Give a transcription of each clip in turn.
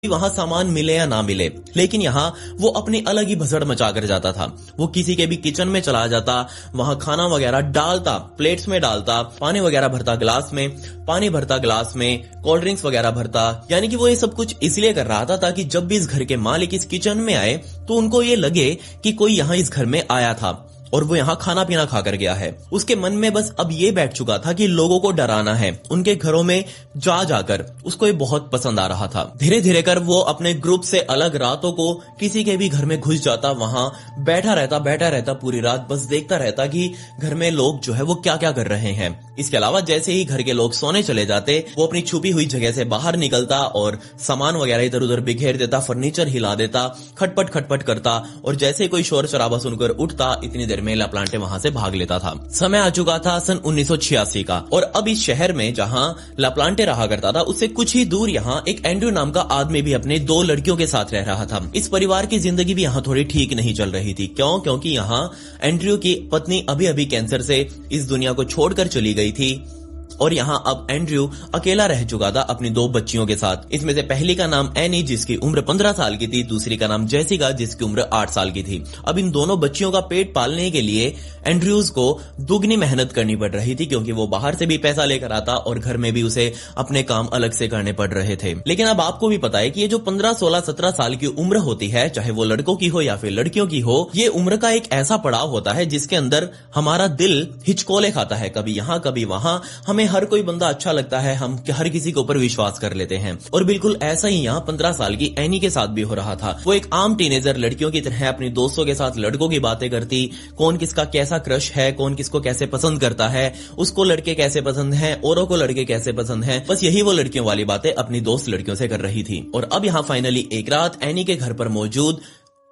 वहां सामान मिले या ना मिले, लेकिन यहाँ वो अपनी अलग ही भसड़ मचा कर जाता था। वो किसी के भी किचन में चला जाता, वहां खाना वगैरह डालता, प्लेट्स में डालता, पानी वगैरह भरता ग्लास में, पानी भरता ग्लास में, कोल्ड ड्रिंक्स वगैरह भरता। यानी कि वो ये सब कुछ इसलिए कर रहा था ताकि जब भी इस घर के मालिक इस किचन में आए तो उनको ये लगे कि कोई यहाँ इस घर में आया था और वो यहाँ खाना पीना खाकर गया है। उसके मन में बस अब ये बैठ चुका था कि लोगों को डराना है। उनके घरों में जा जाकर उसको ये बहुत पसंद आ रहा था। धीरे धीरे कर वो अपने ग्रुप से अलग रातों को किसी के भी घर में घुस जाता, वहां बैठा रहता पूरी रात, बस देखता रहता कि घर में लोग जो है वो क्या क्या कर रहे हैं। इसके अलावा जैसे ही घर के लोग सोने चले जाते, वो अपनी छुपी हुई जगह से बाहर निकलता और सामान वगैरह इधर उधर बिखेर देता, फर्नीचर हिला देता, खटपट खटपट करता, और जैसे कोई शोर शराबा सुनकर उठता, इतनी देर में लाप्लांटे वहां से भाग लेता था। समय आ चुका था सन 1986 का, और अब इस शहर में जहां लाप्लांटे रहा करता था उससे कुछ ही दूर यहाँ एक एंड्रयू नाम का आदमी भी अपने 2 लड़कियों के साथ रह रहा था। इस परिवार की जिंदगी भी यहाँ थोड़ी ठीक नहीं चल रही थी। क्योंकि यहाँ एंड्रयू की पत्नी अभी अभी कैंसर से इस दुनिया को छोड़कर चली गई थी और यहाँ अब एंड्रयू अकेला रह चुका था अपनी 2 बच्चियों के साथ। इसमें से पहली का नाम एनी जिसकी उम्र 15 साल की थी, दूसरी का नाम जेसिका जिसकी उम्र 8 साल की थी। अब इन दोनों बच्चियों का पेट पालने के लिए एंड्रयूज को दुगनी मेहनत करनी पड़ रही थी, क्योंकि वो बाहर से भी पैसा लेकर आता और घर में भी उसे अपने काम अलग से करने पड़ रहे थे। लेकिन अब आपको भी पता है कि ये जो 15, 16, 17 साल की उम्र होती है, चाहे वो लड़कों की हो या फिर लड़कियों की हो, ये उम्र का एक ऐसा पड़ाव होता है जिसके अंदर हमारा दिल हिचकोले खाता है, कभी यहाँ कभी वहां। हमें हर कोई बंदा अच्छा लगता है, हम हर किसी के ऊपर विश्वास कर लेते हैं। और बिल्कुल ऐसा ही यहाँ 15 साल की एनी के साथ भी हो रहा था। वो एक आम टीनेजर लड़कियों की तरह अपनी दोस्तों के साथ लड़कों की बातें करती, कौन किसका कैसा क्रश है, कौन किसको कैसे पसंद करता है, उसको लड़के कैसे पसंद हैं, औरों को लड़के कैसे पसंद हैं, बस यही वो लड़कियों वाली बातें अपनी दोस्त लड़कियों से कर रही थी। और अब यहाँ फाइनली एक रात एनी के घर पर मौजूद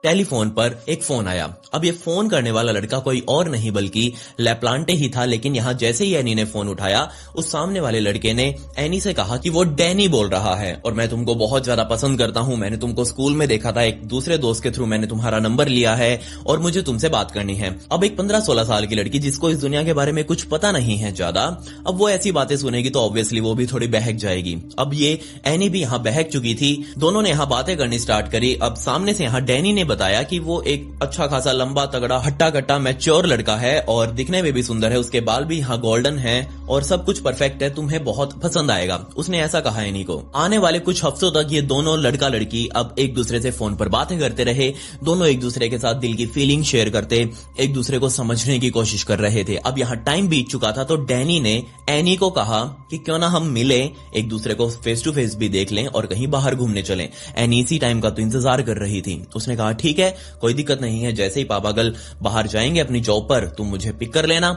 टेलीफोन पर एक फोन आया। अब ये फोन करने वाला लड़का कोई और नहीं बल्कि लाप्लांटे ही था। लेकिन यहाँ जैसे ही एनी ने फोन उठाया, उस सामने वाले लड़के ने एनी से कहा कि वो डैनी बोल रहा है और मैं तुमको बहुत ज्यादा पसंद करता हूं, मैंने तुमको स्कूल में देखा था, एक दूसरे दोस्त के थ्रू मैंने तुम्हारा नंबर लिया है और मुझे तुमसे बात करनी है। अब एक 15-16 साल की लड़की जिसको इस दुनिया के बारे में कुछ पता नहीं है ज्यादा, अब वो ऐसी बातें सुनेगी तो ऑब्वियसली वो भी थोड़ी बहक जाएगी। अब ये एनी भी यहाँ बहक चुकी थी। दोनों ने यहाँ बातें करनी स्टार्ट करी। अब सामने से यहाँ डैनी ने बताया कि वो एक अच्छा खासा लंबा तगड़ा हट्टा कट्टा मैच्योर लड़का है और दिखने में भी सुंदर है, उसके बाल भी यहाँ गोल्डन है और सब कुछ परफेक्ट है, तुम्हें बहुत पसंद आएगा। उसने ऐसा कहा एनी को। आने वाले कुछ हफ्तों तक ये दोनों लड़का लड़की अब एक दूसरे से फोन पर बातें करते रहे। दोनों एक दूसरे के साथ दिल की फीलिंग शेयर करते, एक दूसरे को समझने की कोशिश कर रहे थे। अब यहाँ टाइम बीत चुका था तो डैनी ने एनी को कहा कि क्यों ना हम मिले, एक दूसरे को फेस टू फेस भी देख लें और कहीं बाहर घूमने चलें। एनी इसी टाइम का तो इंतजार कर रही थी। उसने कहा ठीक है, कोई दिक्कत नहीं है, जैसे ही पापागल बाहर जाएंगे अपनी जॉब पर तुम मुझे पिक कर लेना।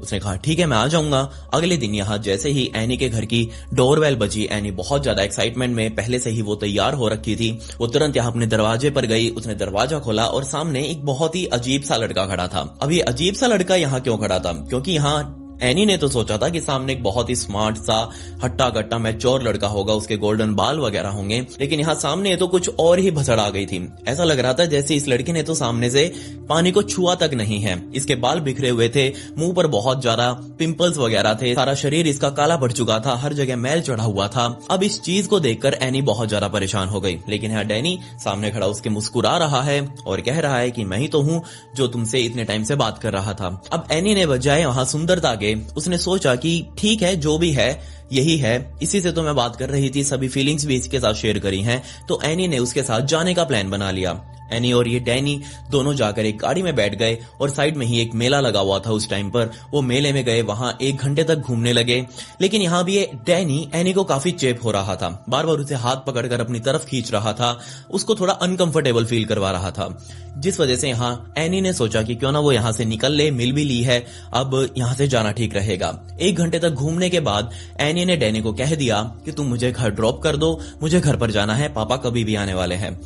उसने कहा ठीक है मैं आ जाऊंगा। अगले दिन यहाँ जैसे ही एनी के घर की डोरबेल बजी, एनी बहुत ज्यादा एक्साइटमेंट में, पहले से ही वो तैयार हो रखी थी, वो तुरंत यहाँ अपने दरवाजे पर गई। उसने दरवाजा खोला और सामने एक बहुत ही अजीब सा लड़का खड़ा था। अब ये अजीब सा लड़का यहाँ क्यों खड़ा था? क्योंकि यहाँ एनी ने तो सोचा था कि सामने एक बहुत ही स्मार्ट सा हट्टा कट्टा मैच्योर लड़का होगा, उसके गोल्डन बाल वगैरह होंगे, लेकिन यहाँ सामने तो कुछ और ही भसड़ आ गई थी। ऐसा लग रहा था जैसे इस लड़के ने तो सामने से पानी को छुआ तक नहीं है। इसके बाल बिखरे हुए थे, मुंह पर बहुत ज्यादा पिंपल्स वगैरह थे, सारा शरीर इसका काला पड़ चुका था, हर जगह मैल चढ़ा हुआ था। अब इस चीज को देखकर एनी बहुत ज्यादा परेशान हो गई। लेकिन यहाँ डैनी सामने खड़ा उसके मुस्कुरा रहा है और कह रहा है कि मैं ही तो हूँ जो तुमसे इतने टाइम से बात कर रहा था। अब एनी ने बजाय वहां सुंदरता के उसने सोचा कि ठीक है जो भी है यही है, इसी से तो मैं बात कर रही थी, सभी फीलिंग्स भी इसके साथ शेयर करी हैं। तो एनी ने उसके साथ जाने का प्लान बना लिया। एनी और ये डैनी दोनों जाकर एक गाड़ी में बैठ गए और साइड में ही एक मेला लगा हुआ था उस टाइम पर, वो मेले में गए, वहां 1 घंटे तक घूमने लगे। लेकिन यहाँ भी ये डैनी एनी को काफी चेप हो रहा था, बार बार उसे हाथ पकड़कर अपनी तरफ खींच रहा था, उसको थोड़ा अनकंफर्टेबल फील करवा रहा था, जिस वजह से यहाँ एनी ने सोचा कि क्यों ना वो यहाँ से निकल ले, मिल भी ली है, अब यहाँ से जाना ठीक रहेगा। 1 घंटे तक घूमने के बाद एनी ने डैनी को कह दिया कि तुम मुझे घर ड्रॉप कर दो, मुझे घर पर जाना है, पापा कभी भी आने वाले हैं।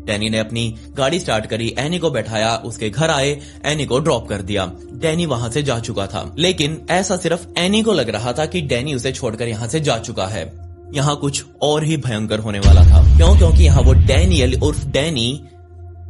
डैनी ने अपनी गाड़ी स्टार्ट करी, एनी को बैठाया, उसके घर आए, एनी को ड्रॉप कर दिया। डैनी वहां से जा चुका था, लेकिन ऐसा सिर्फ एनी को लग रहा था कि डैनी उसे छोड़कर यहाँ से जा चुका है। यहाँ कुछ और ही भयंकर होने वाला था। क्योंकि यहाँ वो डैनियल उर्फ डैनी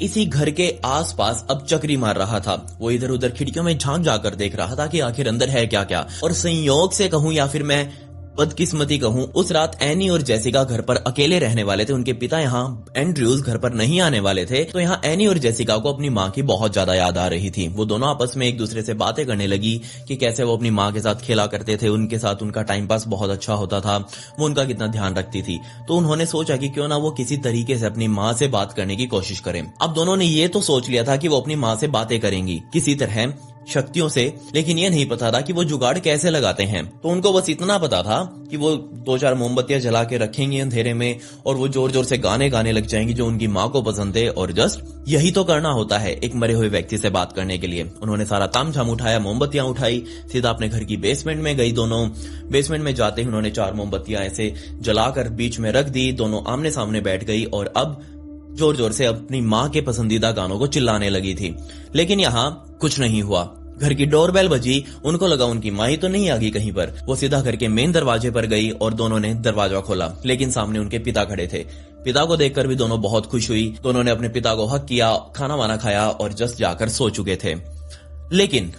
इसी घर के आसपास अब चक्री मार रहा था। वो इधर उधर खिड़कियों में झांक जाकर देख रहा था कि आखिर अंदर है क्या क्या। और संयोग से कहूं या फिर मैं बदकिस्मती कहूं, उस रात एनी और जेसिका घर पर अकेले रहने वाले थे। उनके पिता यहाँ एंड्रयूज घर पर नहीं आने वाले थे, तो यहाँ एनी और जेसिका को अपनी माँ की बहुत ज्यादा याद आ रही थी। वो दोनों आपस में एक दूसरे से बातें करने लगी कि कैसे वो अपनी माँ के साथ खेला करते थे, उनके साथ उनका टाइम पास बहुत अच्छा होता था, वो उनका कितना ध्यान रखती थी। तो उन्होंने सोचा कि क्यों ना वो किसी तरीके से अपनी माँ से बात करने की कोशिश करें। अब दोनों ने ये तो सोच लिया था कि वो अपनी माँ से बातें करेंगी किसी तरह, शक्तियों से, लेकिन ये नहीं पता था कि वो जुगाड़ कैसे लगाते हैं। तो उनको बस इतना पता था कि वो 2-4 मोमबत्तियां जला के रखेंगी अंधेरे में और वो जोर जोर से गाने गाने लग जाएंगी जो उनकी माँ को पसंद है, और जस्ट यही तो करना होता है एक मरे हुए व्यक्ति से बात करने के लिए। उन्होंने सारा तामझाम उठाया, मोमबत्तियां उठाई, सीधा अपने घर की बेसमेंट में गई। दोनों बेसमेंट में जाते ही उन्होंने 4 मोमबत्तियां ऐसे जलाकर बीच में रख दी। दोनों आमने सामने बैठ गई और अब जोर जोर से अपनी माँ के पसंदीदा गानों को चिल्लाने लगी थी। लेकिन यहाँ कुछ नहीं हुआ। घर की डोरबेल बजी, उनको लगा उनकी माँ ही तो नहीं आ गई कहीं पर। वो सीधा घर के मेन दरवाजे पर गई और दोनों ने दरवाजा खोला, लेकिन सामने उनके पिता खड़े थे। पिता को देखकर भी दोनों बहुत खुश हुई। दोनों ने अपने पिता को हक किया, खाना वाना खाया और जस्ट जाकर सो चुके थे। लेकिन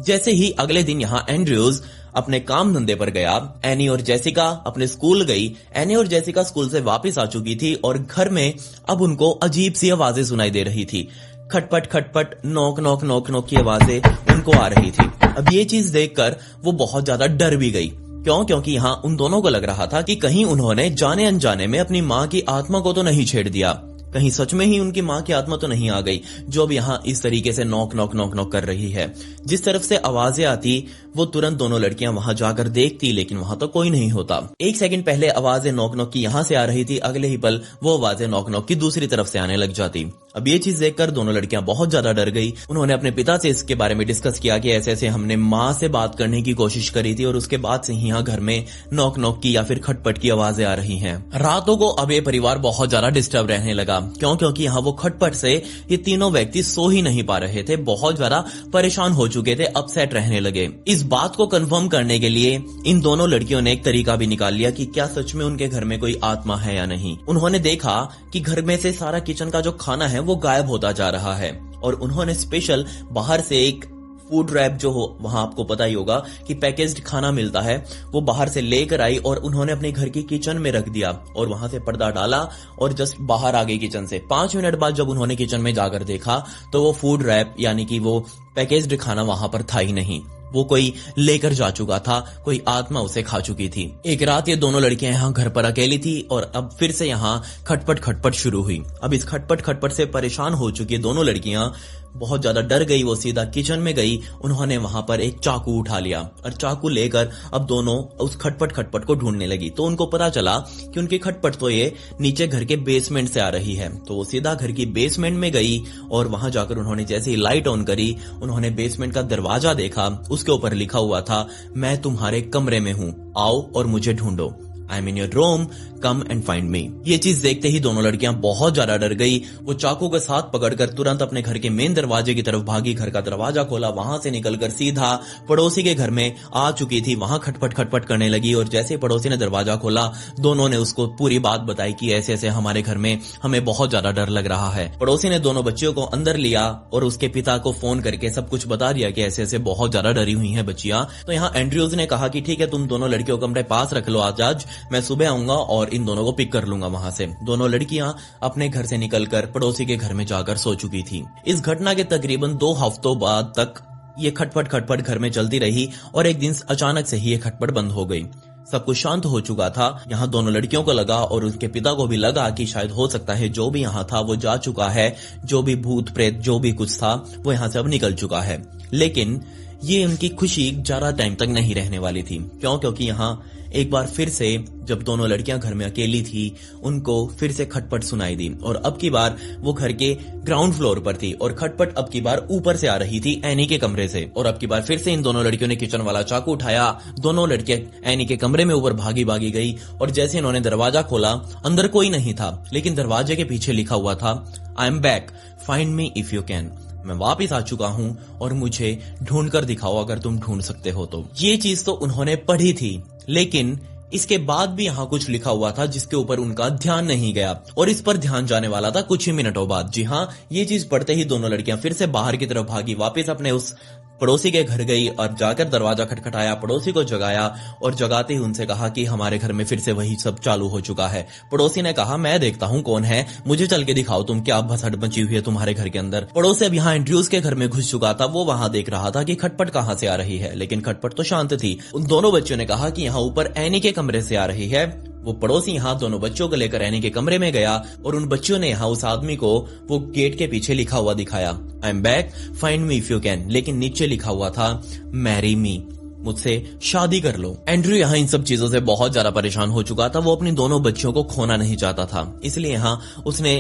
जैसे ही अगले दिन यहाँ एंड्रयूज अपने काम धंधे पर गया, एनी और जेसिका अपने स्कूल गई। एनी और जेसिका स्कूल से वापस आ चुकी थी और घर में अब उनको अजीब सी आवाजें सुनाई दे रही थी। खटपट खटपट, नॉक नॉक नॉक नॉक की आवाजें उनको आ रही थी। अब ये चीज देखकर वो बहुत ज्यादा डर भी गई। क्यों? क्योंकि यहाँ उन दोनों को लग रहा था कि कहीं उन्होंने जाने अनजाने में अपनी माँ की आत्मा को तो नहीं छेड़ दिया, कहीं सच में ही उनकी माँ की आत्मा तो नहीं आ गई जो अब यहाँ इस तरीके से नॉक नॉक नॉक नॉक कर रही है। जिस तरफ से आवाजें आती वो तुरंत दोनों लड़कियां वहां जाकर देखती, लेकिन वहां तो कोई नहीं होता। 1 सेकंड पहले आवाजें नॉक नॉक की यहाँ से आ रही थी, अगले ही पल वो आवाजें नॉक नॉक की दूसरी तरफ से आने लग जाती। अब ये चीज देखकर दोनों लड़कियां बहुत ज्यादा डर गई। उन्होंने अपने पिता से इसके बारे में डिस्कस किया कि ऐसे ऐसे हमने माँ से बात करने की कोशिश करी थी और उसके बाद से यहाँ घर में नॉक नॉक की या फिर खटपट की आवाजें आ रही हैं। रातों को अब ये परिवार बहुत ज्यादा डिस्टर्ब रहने लगा। क्यों? क्योंकि यहाँ वो खटपट से ये तीनों व्यक्ति सो ही नहीं पा रहे थे, बहुत ज्यादा परेशान हो चुके थे, अपसेट रहने लगे। इस बात को कंफर्म करने के लिए इन दोनों लड़कियों ने एक तरीका भी निकाल लिया कि क्या सच में उनके घर में कोई आत्मा है या नहीं। उन्होंने देखा कि घर में से सारा किचन का जो खाना है वो गायब होता जा रहा है और उन्होंने स्पेशल बाहर से एक फूड रैप जो हो, वहां आपको पता ही होगा कि पैकेज्ड खाना मिलता है, वो बाहर से लेकर आई और उन्होंने अपने घर की किचन में रख दिया और वहां से पर्दा डाला और जस्ट बाहर आ गई किचन से। 5 मिनट बाद जब उन्होंने किचन में जाकर देखा तो वो फूड रैप यानी कि वो पैकेज्ड खाना वहां पर था ही नहीं, वो कोई लेकर जा चुका था, कोई आत्मा उसे खा चुकी थी। एक रात ये दोनों लड़कियां यहाँ घर पर अकेली थी और अब फिर से यहाँ खटपट खटपट शुरू हुई। अब इस खटपट खटपट से परेशान हो चुकी दोनों लड़कियां बहुत ज्यादा डर गई। वो सीधा किचन में गई, उन्होंने वहां पर एक चाकू उठा लिया और चाकू लेकर अब दोनों उस खटपट खटपट को ढूंढने लगी। तो उनको पता चला कि उनकी खटपट तो ये नीचे घर के बेसमेंट से आ रही है। तो वो सीधा घर की बेसमेंट में गई और वहां जाकर उन्होंने जैसे ही लाइट ऑन करी, उन्होंने बेसमेंट का दरवाजा देखा। उसके ऊपर लिखा हुआ था, मैं तुम्हारे कमरे में हूं, आओ और मुझे ढूंढो। I am in your room, come and find me. ये चीज देखते ही दोनों लड़कियां बहुत ज्यादा डर गई। वो चाकू के साथ पकड़कर तुरंत अपने घर के मेन दरवाजे की तरफ भागी, घर का दरवाजा खोला, वहां से निकलकर सीधा पड़ोसी के घर में आ चुकी थी। वहां खटपट खटपट करने लगी और जैसे पड़ोसी ने दरवाजा खोला, दोनों ने उसको पूरी बात बताई कि ऐसे ऐसे हमारे घर में हमें बहुत ज्यादा डर लग रहा है। पड़ोसी ने दोनों बच्चियों को अंदर लिया और उसके पिता को फोन करके सब कुछ बता दिया कि ऐसे ऐसे बहुत ज्यादा डरी हुई है बच्चियां। तो यहाँ एंड्रयूज ने कहा कि ठीक है, तुम दोनों लड़कियों को अपने पास रख लो, आज मैं सुबह आऊंगा और इन दोनों को पिक कर लूंगा वहां से। दोनों लड़कियां अपने घर से निकलकर पड़ोसी के घर में जाकर सो चुकी थी। इस घटना के तकरीबन 2 हफ्तों बाद तक ये खटपट खटपट घर में चलती रही और एक दिन अचानक से ही ये खटपट बंद हो गई। सब कुछ शांत हो चुका था। यहाँ दोनों लड़कियों को लगा और उनके पिता को भी लगा कि शायद हो सकता है जो भी यहाँ था वो जा चुका है, जो भी भूत प्रेत जो भी कुछ था वो यहाँ से अब निकल चुका है। लेकिन ये उनकी खुशी ज्यादा टाइम तक नहीं रहने वाली थी। क्यों? क्योंकि यहाँ एक बार फिर से जब दोनों लड़कियां घर में अकेली थी, उनको फिर से खटपट सुनाई दी और अब की बार वो घर के ग्राउंड फ्लोर पर थी और खटपट अब की बार ऊपर से आ रही थी एनी के कमरे से। और अब की बार फिर से इन दोनों लड़कियों ने किचन वाला चाकू उठाया। दोनों लड़कियां एनी के कमरे में ऊपर भागी भागी गई और जैसे इन्होंने दरवाजा खोला, अंदर कोई नहीं था, लेकिन दरवाजे के पीछे लिखा हुआ था, I am back, find me if you can. मैं वापिस आ चुका हूं और मुझे ढूंढ कर दिखाओ अगर तुम ढूंढ सकते हो तो। ये चीज तो उन्होंने पढ़ी थी, लेकिन इसके बाद भी यहाँ कुछ लिखा हुआ था जिसके ऊपर उनका ध्यान नहीं गया और इस पर ध्यान जाने वाला था कुछ ही मिनटों बाद। जी हाँ, ये चीज पढ़ते ही दोनों लड़कियां फिर से बाहर की तरफ भागी, वापस अपने उस पड़ोसी के घर गई और जाकर दरवाजा खटखटाया, पड़ोसी को जगाया और जगाते ही उनसे कहा कि हमारे घर में फिर से वही सब चालू हो चुका है। पड़ोसी ने कहा, मैं देखता हूं कौन है, मुझे चल के दिखाओ तुम, क्या भसड़ मची हुई है तुम्हारे घर के अंदर। पड़ोसी अब यहाँ एंड्रयूज के घर में घुस चुका था। वो वहां देख रहा था कि खटपट कहां से आ रही है, लेकिन खटपट तो शांत थी। उन दोनों बच्चों ने कहा कि यहाँ ऊपर एनी के कमरे से आ रही है। वो पड़ोसी यहाँ दोनों बच्चों को लेकर एनी के कमरे में गया और उन बच्चों ने यहाँ उस आदमी को वो गेट के पीछे लिखा हुआ दिखाया, I am back, find me if you can. लेकिन नीचे लिखा हुआ था, मैरी मी, मुझसे शादी कर लो। एंड्रयू यहाँ इन सब चीजों से बहुत ज्यादा परेशान हो चुका था। वो अपनी दोनों बच्चियों को खोना नहीं चाहता था, इसलिए यहाँ उसने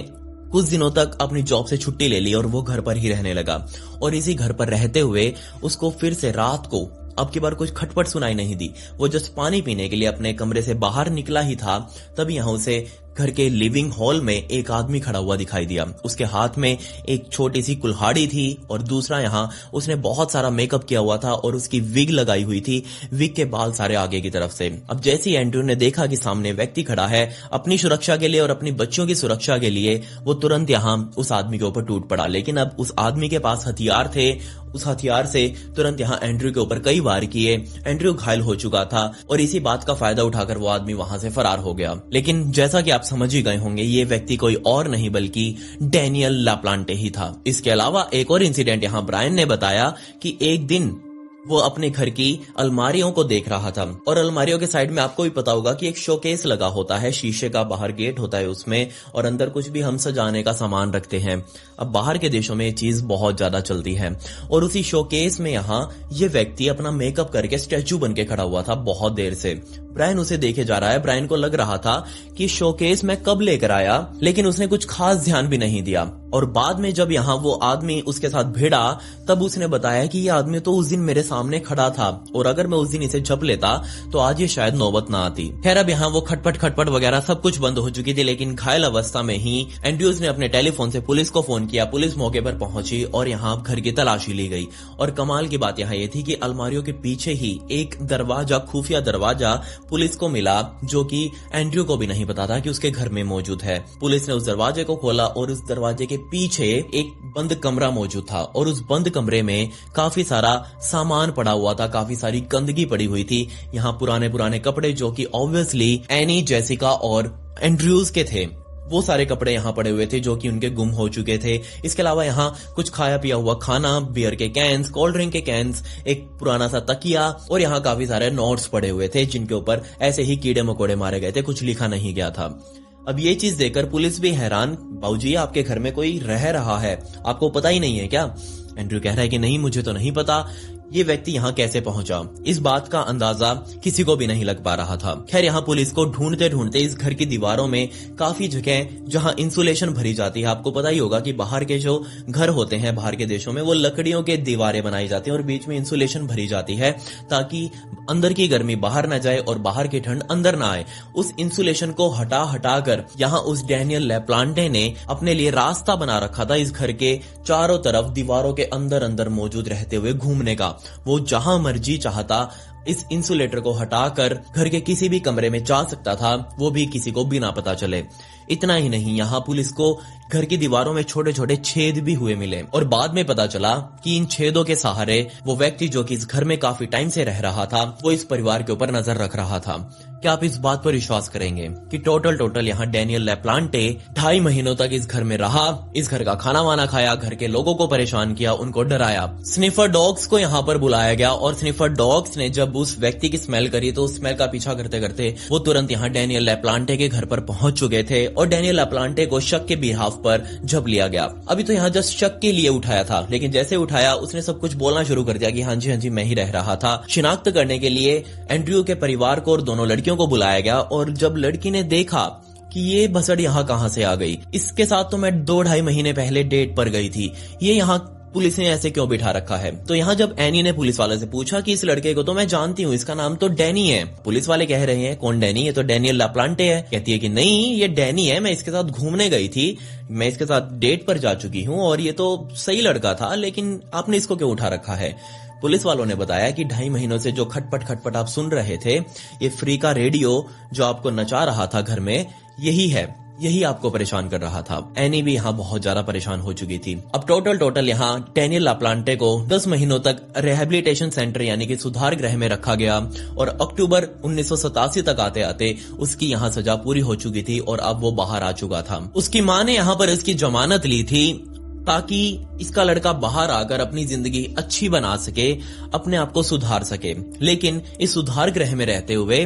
कुछ दिनों तक अपनी जॉब से छुट्टी ले ली और वो घर पर ही रहने लगा। और इसी घर पर रहते हुए उसको फिर से रात को अब की बार कुछ खटपट सुनाई नहीं दी। वो जस्ट पानी पीने के लिए अपने कमरे से बाहर निकला ही था, तभी यहाँ उसे घर के लिविंग हॉल में एक आदमी खड़ा हुआ दिखाई दिया। उसके हाथ में एक छोटी सी कुल्हाड़ी थी और दूसरा यहाँ उसने बहुत सारा मेकअप किया हुआ था और उसकी विग लगाई हुई थी, विग के बाल सारे आगे की तरफ से। अब जैसे ही एंड्रयू ने देखा कि सामने व्यक्ति खड़ा है, अपनी सुरक्षा के लिए और अपनी बच्चियों की सुरक्षा के लिए वो तुरंत यहाँ उस आदमी के ऊपर टूट पड़ा। लेकिन अब उस आदमी के पास हथियार थे, उस हथियार से तुरंत यहाँ एंड्रयू के ऊपर कई वार किए। एंड्रयू घायल हो चुका था और इसी बात का फायदा उठाकर वो आदमी वहां से फरार हो गया। लेकिन जैसा कि आप समझ ही गए होंगे, ये व्यक्ति कोई और नहीं बल्कि डैनियल लाप्लांटे ही था। इसके अलावा एक और इंसिडेंट यहाँ ब्रायन ने बताया कि एक दिन वो अपने घर की अलमारियों को देख रहा था और अलमारियों के साइड में आपको भी पता होगा कि एक शोकेस लगा होता है, शीशे का बाहर गेट होता है उसमें, और अंदर कुछ भी हम सजाने का सामान रखते हैं। अब बाहर के देशों में ये चीज बहुत ज्यादा चलती है और उसी शोकेस में यहाँ ये व्यक्ति अपना मेकअप करके स्टैचू बन के खड़ा हुआ था बहुत देर से। ब्रायन उसे देखे जा रहा है। ब्रायन को लग रहा था कि शोकेस मैं कब लेकर आया, लेकिन उसने कुछ खास ध्यान भी नहीं दिया। और बाद में जब यहाँ वो आदमी उसके साथ भिड़ा, तब उसने बताया कि ये आदमी तो उस दिन मेरे सामने खड़ा था और अगर मैं उस दिन इसे झप लेता तो आज ये शायद नौबत ना आती। खैर, अब यहाँ वो खटपट वगैरह सब कुछ बंद हो चुकी थी, लेकिन घायल अवस्था में ही एंड्रयूज ने अपने टेलीफोन से पुलिस को फोन किया। पुलिस मौके पर पहुंची और यहाँ घर की तलाशी ली गई। और कमाल की बात यहाँ ये थी कि अलमारियों के पीछे ही एक दरवाजा, खुफिया दरवाजा पुलिस को मिला, जो कि एंड्रयू को भी नहीं पता था कि उसके घर में मौजूद है। पुलिस ने उस दरवाजे को खोला और उस दरवाजे के पीछे एक बंद कमरा मौजूद था और उस बंद कमरे में काफी सारा सामान पड़ा हुआ था, काफी सारी गंदगी पड़ी हुई थी। यहाँ पुराने कपड़े जो कि ऑब्वियसली एनी, जेसिका और एंड्रयूज के थे, वो सारे कपड़े यहाँ पड़े हुए थे जो कि उनके गुम हो चुके थे। इसके अलावा यहाँ कुछ खाया पिया हुआ खाना, बियर के कैंस, कोल्ड ड्रिंक के कैंस, एक पुराना सा तकिया और यहाँ काफी सारे नोट्स पड़े हुए थे जिनके ऊपर ऐसे ही कीड़े मकोड़े मारे गए थे, कुछ लिखा नहीं गया था। अब ये चीज देखकर पुलिस भी हैरान, बाबूजी आपके घर में कोई रह रहा है, आपको पता ही नहीं है क्या? एंड्रयू कह रहा है कि नहीं, मुझे तो नहीं पता। ये व्यक्ति यहाँ कैसे पहुंचा, इस बात का अंदाजा किसी को भी नहीं लग पा रहा था। खैर, यहाँ पुलिस को ढूंढते ढूंढते इस घर की दीवारों में काफी जगह जहाँ इंसुलेशन भरी जाती है, आपको पता ही होगा कि बाहर के जो घर होते हैं बाहर के देशों में, वो लकड़ियों के दीवारें बनाई जाती हैं और बीच में इंसुलेशन भरी जाती है ताकि अंदर की गर्मी बाहर न जाए और बाहर की ठंड अंदर ना आए। उस इंसुलेशन को हटा कर यहाँ उस डैनियल लाप्लांटे ने अपने लिए रास्ता बना रखा था इस घर के चारों तरफ दीवारों के अंदर रहते हुए घूमने का। वो जहां मर्जी चाहता इस इंसुलेटर को हटाकर घर के किसी भी कमरे में जा सकता था, वो भी किसी को बिना पता चले। इतना ही नहीं, यहाँ पुलिस को घर की दीवारों में छोटे छोटे छेद भी हुए मिले और बाद में पता चला कि इन छेदों के सहारे वो व्यक्ति जो कि इस घर में काफी टाइम से रह रहा था, वो इस परिवार के ऊपर नजर रख रहा था। क्या आप इस बात पर विश्वास करेंगे कि टोटल यहाँ डैनियल लाप्लांटे 2.5 महीनों तक इस घर में रहा, इस घर का खाना वाना खाया, घर के लोगों को परेशान किया, उनको डराया। स्निफर डॉग्स को यहाँ पर बुलाया गया और स्निफर डॉग्स ने जब उस व्यक्ति की स्मेल करी तो उस स्मेल का पीछा करते करते वो तुरंत यहाँ डैनियल लाप्लांटे के घर पर पहुंच चुके थे और डैनियल लाप्लांटे को शक के बिहाफ पर झप लिया गया। अभी तो यहाँ जस्ट शक के लिए उठाया था, लेकिन जैसे उठाया उसने सब कुछ बोलना शुरू कर दिया कि हाँ जी मैं ही रह रहा था। शिनाख्त करने के लिए एंड्रयू के परिवार को और दोनों लड़कियों को बुलाया गया और जब लड़की ने देखा कि ये भसड़ यहाँ कहाँ से आ गई, इसके साथ तो मैं 2-2.5 महीने पहले डेट पर गई थी, ये यहाँ पुलिस ने ऐसे क्यों बिठा रखा है। तो यहाँ जब एनी ने पुलिस वाले से पूछा कि इस लड़के को तो मैं जानती हूँ, इसका नाम तो डैनी है। पुलिस वाले कह रहे हैं कौन डैनी, ये तो डैनियल लाप्लांटे है। कहती है कि नहीं, ये डैनी है, मैं इसके साथ घूमने गई थी, मैं इसके साथ डेट पर जा चुकी हूँ और ये तो सही लड़का था, लेकिन आपने इसको क्यों उठा रखा है। पुलिस वालों ने बताया कि 2.5 महीनों से जो खटपट आप सुन रहे थे, ये फ्री का रेडियो जो आपको नचा रहा था घर में, यही है। यही आपको परेशान कर रहा था। एनी भी यहाँ बहुत ज्यादा परेशान हो चुकी थी। अब टोटल यहाँ डैनियल लाप्लांटे को 10 महीनों तक रिहेबिलिटेशन सेंटर यानी कि सुधार गृह में रखा गया और अक्टूबर 1987 तक आते आते उसकी यहाँ सजा पूरी हो चुकी थी और अब वो बाहर आ चुका था। उसकी माँ ने यहाँ पर इसकी जमानत ली थी ताकि इसका लड़का बाहर आकर अपनी जिंदगी अच्छी बना सके, अपने आप को सुधार सके। लेकिन इस सुधार गृह में रहते हुए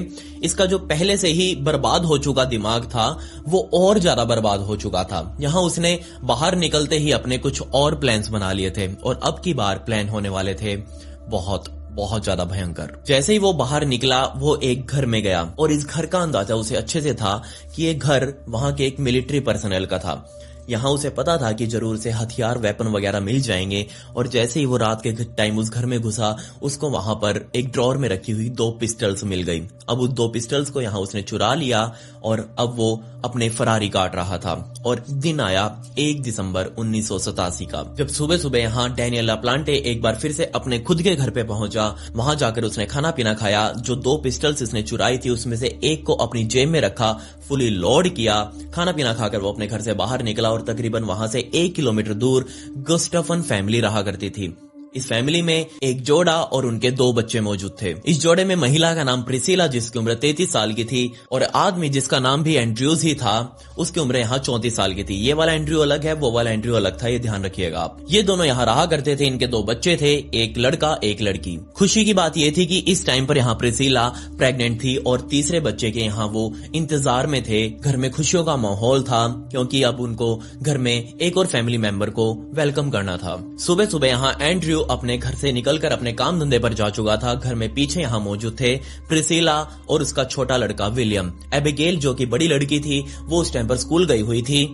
इसका जो पहले से ही बर्बाद हो चुका दिमाग था वो और ज्यादा बर्बाद हो चुका था। यहाँ उसने बाहर निकलते ही अपने कुछ और प्लान्स बना लिए थे और अब की बार प्लान होने वाले थे बहुत बहुत ज्यादा भयंकर। जैसे ही वो बाहर निकला वो एक घर में गया और इस घर का अंदाजा उसे अच्छे से था कि ये घर वहां के एक मिलिट्री पर्सनल का था। यहाँ उसे पता था कि जरूर से हथियार वेपन वगैरह मिल जाएंगे और जैसे ही वो रात के टाइम उस घर में घुसा उसको वहां पर एक ड्रॉर में रखी हुई 2 पिस्टल्स मिल गई। अब उस 2 पिस्टल्स को यहाँ उसने चुरा लिया और अब वो अपने फरारी काट रहा था। और दिन आया 1 दिसंबर 1987 का, जब सुबह सुबह यहाँ डैनियल लाप्लांटे एक बार फिर से अपने खुद के घर पे पहुंचा। वहां जाकर उसने खाना पीना खाया। जो 2 पिस्टल्स इसने चुराई थी उसमें से एक को अपनी जेब में रखा, फुली लोड किया। खाना पीना खाकर वो अपने घर से बाहर निकला और तकरीबन वहां से 1 किलोमीटर दूर गुस्टाफन फैमिली रहा करती थी। इस फैमिली में एक जोड़ा और उनके 2 बच्चे मौजूद थे। इस जोड़े में महिला का नाम प्रिसिला जिसकी उम्र 33 साल की थी और आदमी जिसका नाम भी एंड्रयूज ही था उसकी उम्र यहाँ 34 साल की थी। ये वाला एंड्रयू अलग है, वो वाला एंड्रयू अलग था, ये ध्यान रखिएगा आप। ये दोनों यहाँ रहा करते थे। इनके 2 बच्चे थे, एक लड़का एक लड़की। खुशी की बात ये थी कि इस टाइम पर यहाँ प्रिसिला प्रेग्नेंट थी और तीसरे बच्चे के यहाँ वो इंतजार में थे। घर में खुशियों का माहौल था क्योंकि अब उनको घर में एक और फैमिली मेंबर को वेलकम करना था। सुबह सुबह यहाँ एंड्रयू अपने घर से निकलकर अपने काम धंधे पर जा चुका था। घर में पीछे यहाँ मौजूद थे प्रिसिला और उसका छोटा लड़का विलियम। एबिगेल जो कि बड़ी लड़की थी वो उस टाइम पर स्कूल गई हुई थी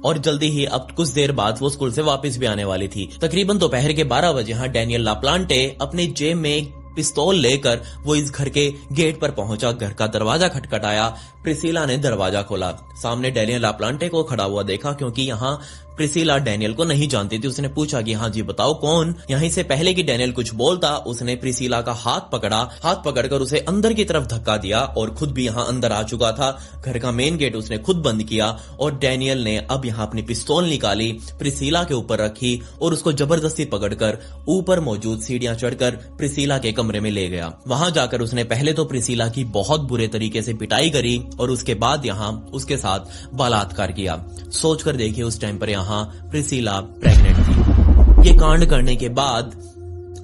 और जल्दी ही अब कुछ देर बाद वो स्कूल से वापस भी आने वाली थी। तकरीबन दोपहर के 12 बजे यहाँ डैनियल लाप्लांटे अपने जेब में पिस्तौल लेकर वो इस घर के गेट पर पहुंचा। घर का दरवाजा खटखटाया। प्रिसिला ने दरवाजा खोला। सामने डैनियल लाप्लांटे को खड़ा हुआ देखा क्योंकि यहाँ प्रिसिला डैनियल को नहीं जानती थी। उसने पूछा कि हाँ जी बताओ कौन। यहीं से पहले कि डैनियल कुछ बोलता उसने प्रिसिला का हाथ पकड़ा। हाथ पकड़कर उसे अंदर की तरफ धक्का दिया और खुद भी यहाँ अंदर आ चुका था। घर का मेन गेट उसने खुद बंद किया और डैनियल ने अब यहाँ अपनी पिस्तौल निकाली, प्रिसिला के ऊपर रखी और उसको जबरदस्ती पकड़कर ऊपर मौजूद सीढ़ियां चढ़कर प्रिसिला के कमरे में ले गया। वहां जाकर उसने पहले तो प्रिसिला की बहुत बुरे तरीके से पिटाई करी और उसके बाद यहाँ उसके साथ बलात्कार किया। सोचकर देखिए उस टाइम पर यहाँ प्रिसिला प्रेग्नेंट थी। ये कांड करने के बाद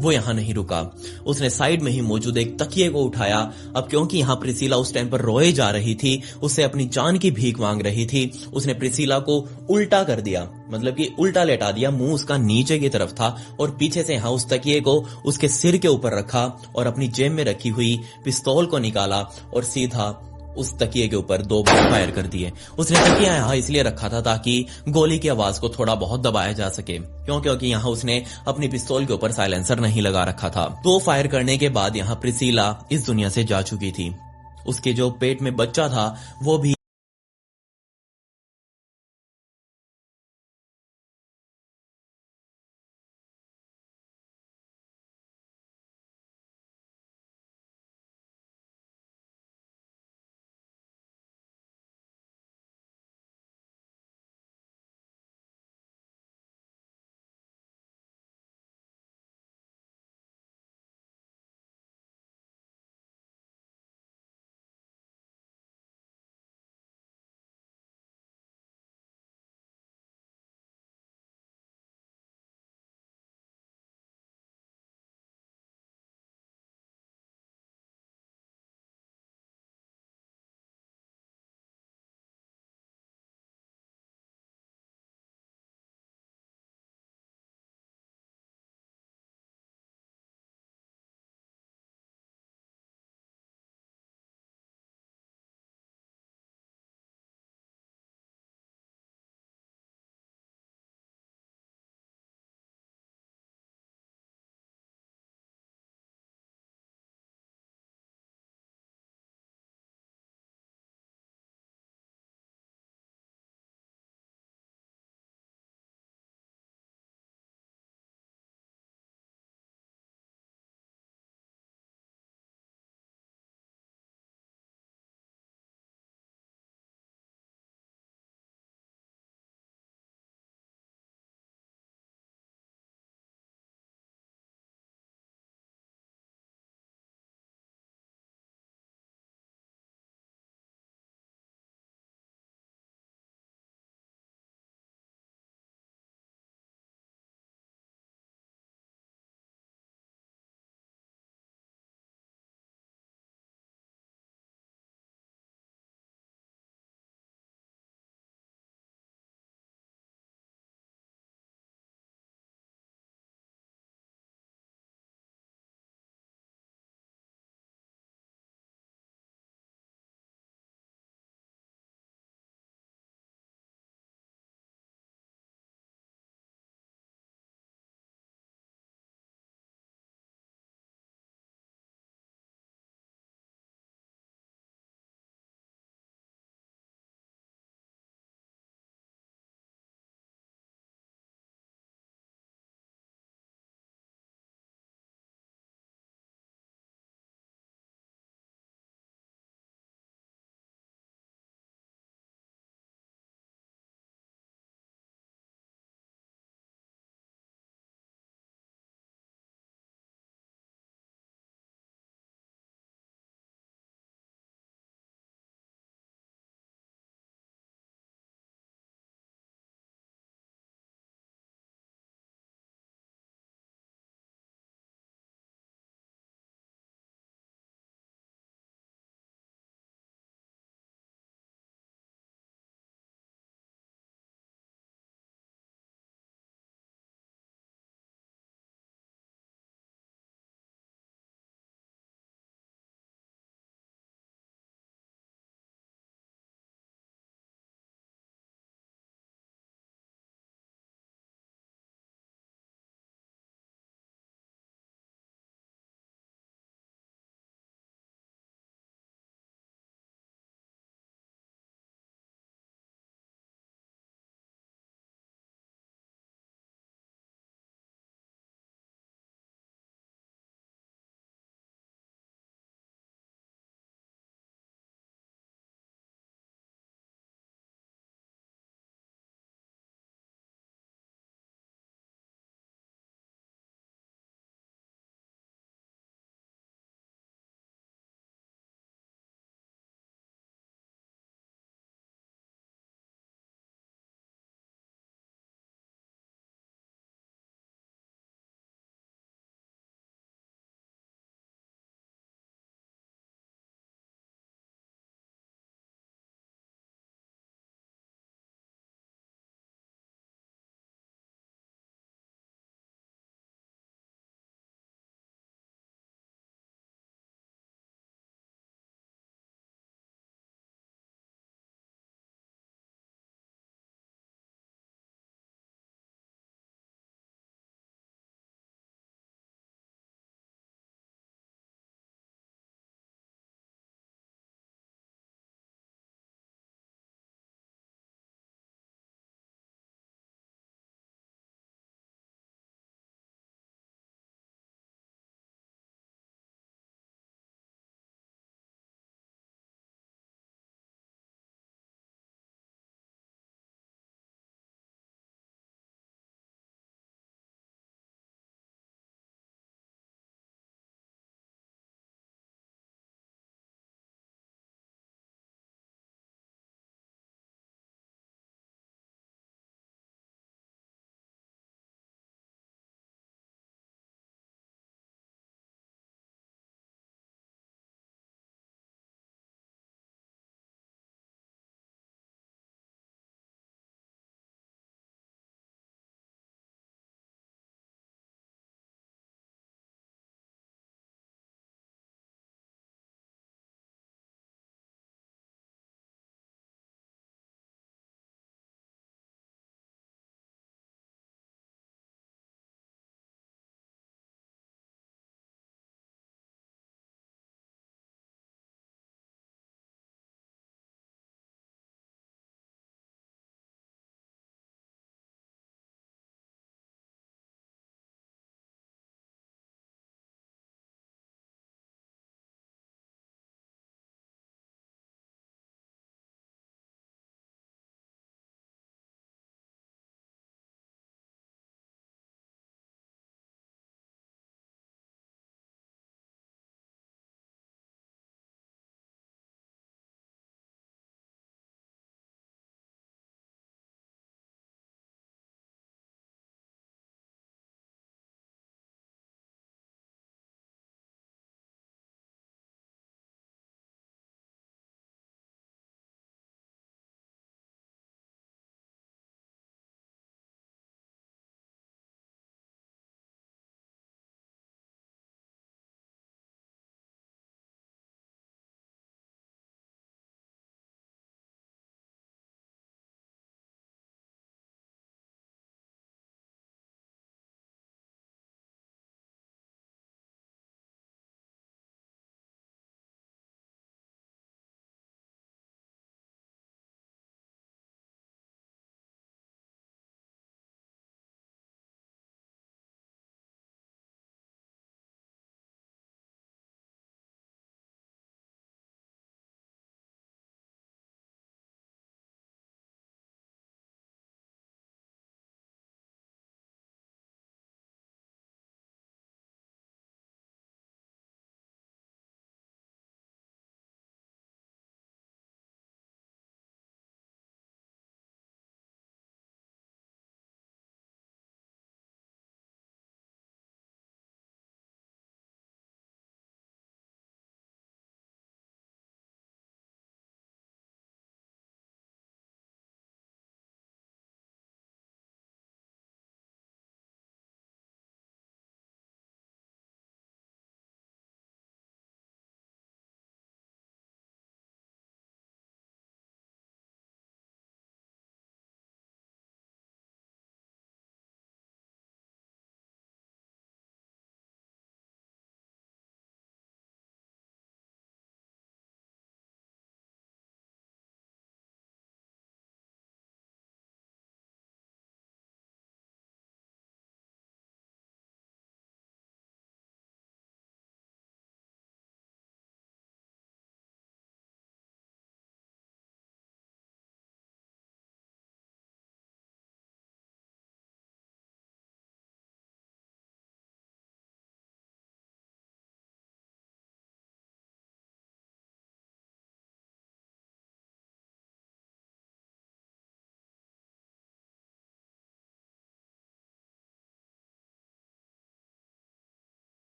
वो यहाँ नहीं रुका। उसने साइड में ही मौजूद एक तकिए को उठाया। अब क्योंकि यहाँ प्रिसिला उस टाइम पर रोए जा रही थी, उससे अपनी जान की भीख मांग रही थी, उसने प्रिसिला को उल्टा कर दिया, मतलब कि उल्टा लेटा दिया। मुंह उसका नीचे की तरफ था और पीछे से यहाँ उस तकिए को उसके सिर के ऊपर रखा और अपनी जेब में रखी हुई पिस्तौल को निकाला और सीधा उस तकिए के ऊपर 2 बार फायर कर दिए। उसने तकिया यहाँ इसलिए रखा था ताकि गोली की आवाज को थोड़ा बहुत दबाया जा सके, क्योंकि यहाँ उसने अपनी पिस्तौल के ऊपर साइलेंसर नहीं लगा रखा था। 2 फायर करने के बाद यहाँ प्रिसिला इस दुनिया से जा चुकी थी। उसके जो पेट में बच्चा था वो भी